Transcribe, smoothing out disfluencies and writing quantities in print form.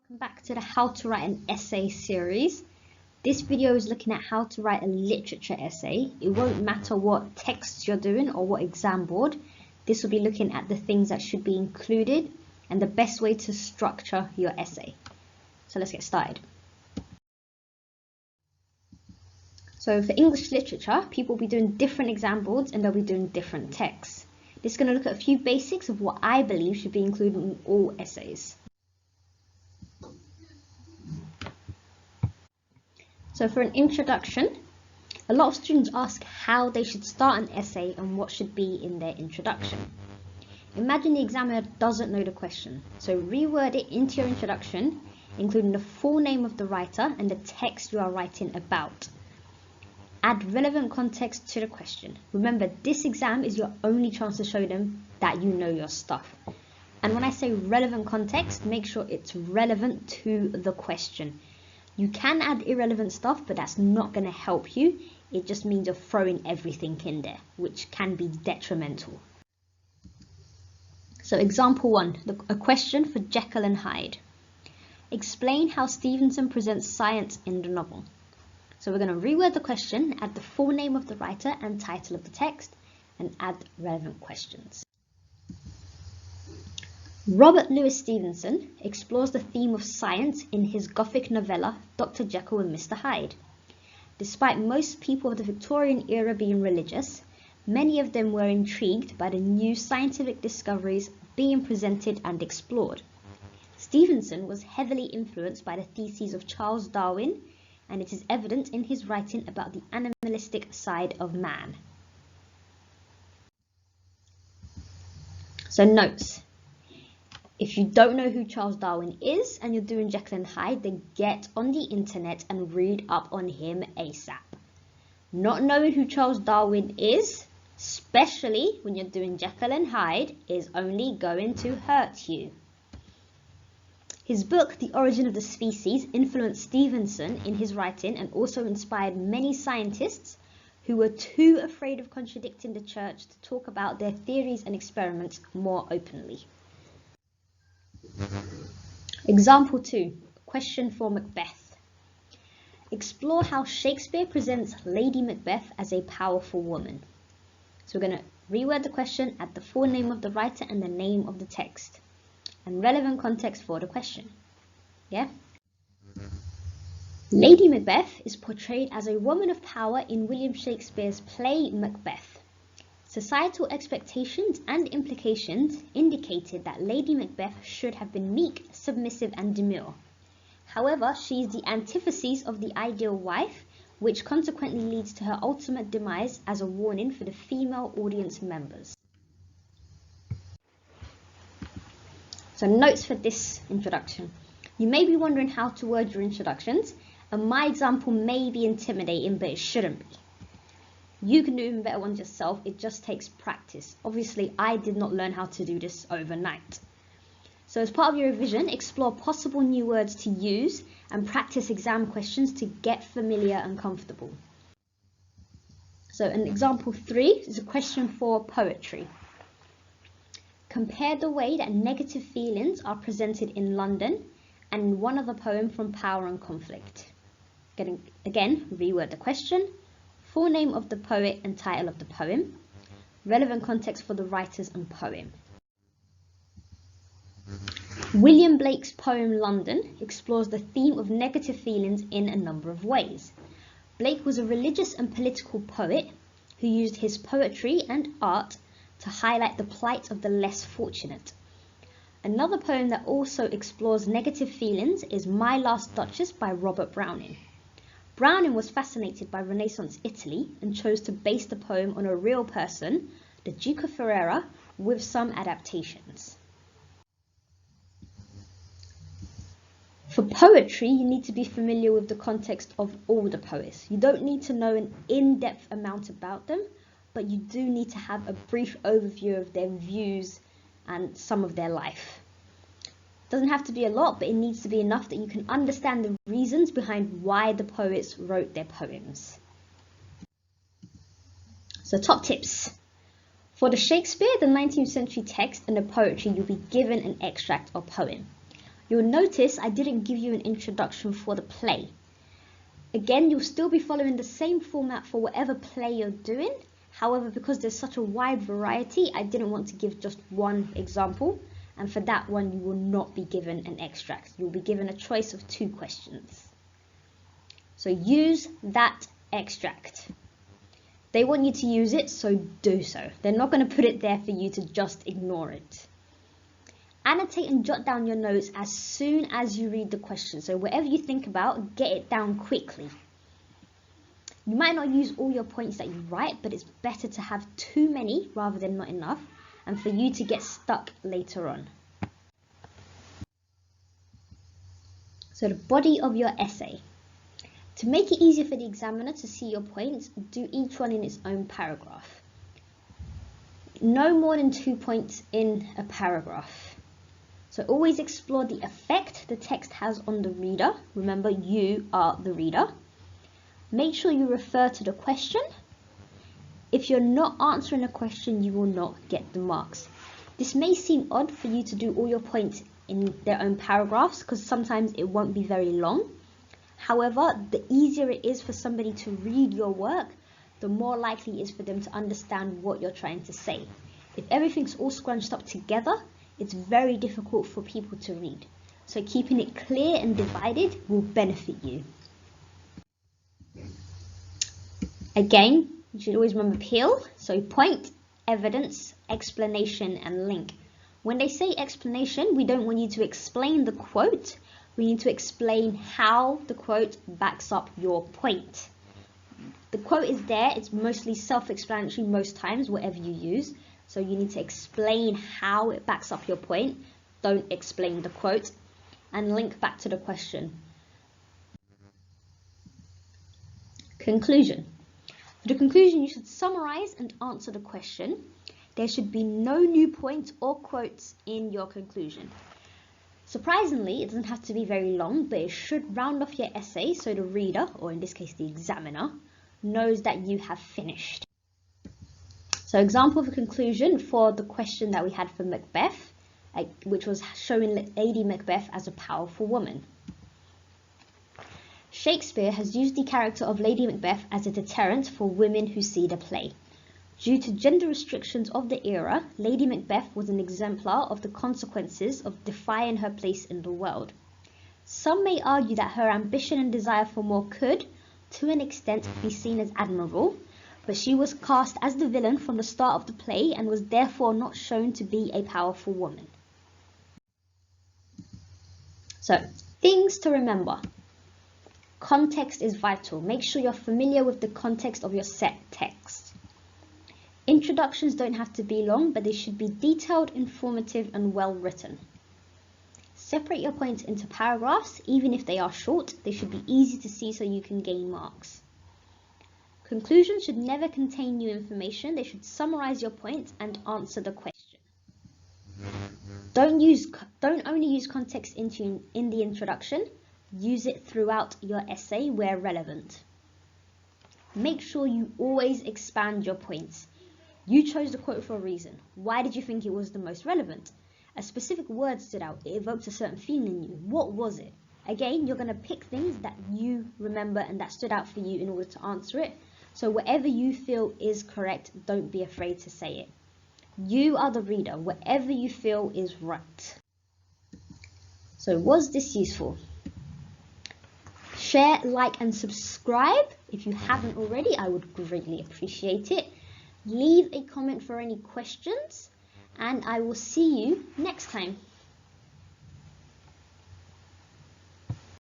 Welcome back to the How to Write an Essay series. This video is looking at how to write a literature essay. It won't matter what texts you're doing or what exam board. This will be looking at the things that should be included and the best way to structure your essay. So let's get started. So for English literature, people will be doing different exam boards and they'll be doing different texts. This is going to look at a few basics of what I believe should be included in all essays. So for an introduction, a lot of students ask how they should start an essay and what should be in their introduction. Imagine the examiner doesn't know the question, so reword it into your introduction, including the full name of the writer and the text you are writing about. Add relevant context to the question. Remember, this exam is your only chance to show them that you know your stuff. And when I say relevant context, make sure it's relevant to the question. You can add irrelevant stuff, but that's not going to help you. It just means you're throwing everything in there, which can be detrimental. So example 1, a question for Jekyll and Hyde. Explain how Stevenson presents science in the novel. So we're going to reword the question, add the full name of the writer and title of the text, and add relevant questions. Robert Louis Stevenson explores the theme of science in his Gothic novella, Dr. Jekyll and Mr. Hyde. Despite most people of the Victorian era being religious, many of them were intrigued by the new scientific discoveries being presented and explored. Stevenson was heavily influenced by the theses of Charles Darwin, and it is evident in his writing about the animalistic side of man. So notes. If you don't know who Charles Darwin is and you're doing Jekyll and Hyde, then get on the internet and read up on him ASAP. Not knowing who Charles Darwin is, especially when you're doing Jekyll and Hyde, is only going to hurt you. His book, The Origin of the Species, influenced Stevenson in his writing and also inspired many scientists who were too afraid of contradicting the church to talk about their theories and experiments more openly. Example 2, question for Macbeth. Explore how Shakespeare presents Lady Macbeth as a powerful woman. So we're going to reword the question, add the full name of the writer and the name of the text, and relevant context for the question. Yeah? Lady Macbeth is portrayed as a woman of power in William Shakespeare's play Macbeth. Societal expectations and implications indicated that Lady Macbeth should have been meek, submissive and demure. However, she is the antithesis of the ideal wife, which consequently leads to her ultimate demise as a warning for the female audience members. So notes for this introduction. You may be wondering how to word your introductions, and my example may be intimidating, but it shouldn't be. You can do even better ones yourself, it just takes practice. Obviously, I did not learn how to do this overnight. So as part of your revision, explore possible new words to use and practice exam questions to get familiar and comfortable. So an example 3 is a question for poetry. Compare the way that negative feelings are presented in London and in one other poem from Power and Conflict. Again, reword the question, full name of the poet and title of the poem, relevant context for the writers and poem. William Blake's poem London explores the theme of negative feelings in a number of ways. Blake was a religious and political poet who used his poetry and art to highlight the plight of the less fortunate. Another poem that also explores negative feelings is My Last Duchess by Robert Browning. Browning was fascinated by Renaissance Italy and chose to base the poem on a real person, the Duke of Ferrara, with some adaptations. For poetry, you need to be familiar with the context of all the poets. You don't need to know an in-depth amount about them, but you do need to have a brief overview of their views and some of their life. Doesn't have to be a lot, but it needs to be enough that you can understand the reasons behind why the poets wrote their poems. So top tips. For the Shakespeare, the 19th century text and the poetry, you'll be given an extract or poem. You'll notice I didn't give you an introduction for the play. Again, you'll still be following the same format for whatever play you're doing. However, because there's such a wide variety, I didn't want to give just one example. And for that one, you will not be given an extract. You'll be given a choice of 2 questions. So use that extract. They want you to use it, so do so. They're not going to put it there for you to just ignore it. Annotate and jot down your notes as soon as you read the question. So whatever you think about, get it down quickly. You might not use all your points that you write, but it's better to have too many rather than not enough, and for you to get stuck later on. So the body of your essay. To make it easier for the examiner to see your points, do each one in its own paragraph. No more than 2 points in a paragraph. So always explore the effect the text has on the reader. Remember, you are the reader. Make sure you refer to the question. If you're not answering a question, you will not get the marks. This may seem odd for you to do all your points in their own paragraphs because sometimes it won't be very long. However, the easier it is for somebody to read your work, the more likely it is for them to understand what you're trying to say. If everything's all scrunched up together, it's very difficult for people to read. So keeping it clear and divided will benefit you. Again, you should always remember PEEL. So point, evidence, explanation, and link. When they say explanation, we don't want you to explain the quote. We need to explain how the quote backs up your point. The quote is there. It's mostly self-explanatory most times, whatever you use. So you need to explain how it backs up your point. Don't explain the quote. And link back to the question. Conclusion. For the conclusion, you should summarize and answer the question. There should be no new points or quotes in your conclusion. Surprisingly, it doesn't have to be very long, but it should round off your essay so the reader, or in this case the examiner, knows that you have finished. So example of a conclusion for the question that we had for Macbeth, which was showing Lady Macbeth as a powerful woman. Shakespeare has used the character of Lady Macbeth as a deterrent for women who see the play. Due to gender restrictions of the era, Lady Macbeth was an exemplar of the consequences of defying her place in the world. Some may argue that her ambition and desire for more could, to an extent, be seen as admirable, but she was cast as the villain from the start of the play and was therefore not shown to be a powerful woman. So, things to remember. Context is vital. Make sure you're familiar with the context of your set text. Introductions don't have to be long, but they should be detailed, informative, and well written. Separate your points into paragraphs. Even if they are short, they should be easy to see so you can gain marks. Conclusions should never contain new information. They should summarize your points and answer the question. Don't only use context in the introduction. Use it throughout your essay where relevant. Make sure you always expand your points. You chose the quote for a reason. Why did you think it was the most relevant? A specific word stood out. It evoked a certain feeling in you. What was it? Again, you're going to pick things that you remember and that stood out for you in order to answer it. So whatever you feel is correct, don't be afraid to say it. You are the reader. Whatever you feel is right. So was this useful? Share, like, and subscribe. If you haven't already, I would greatly appreciate it. Leave a comment for any questions, and I will see you next time.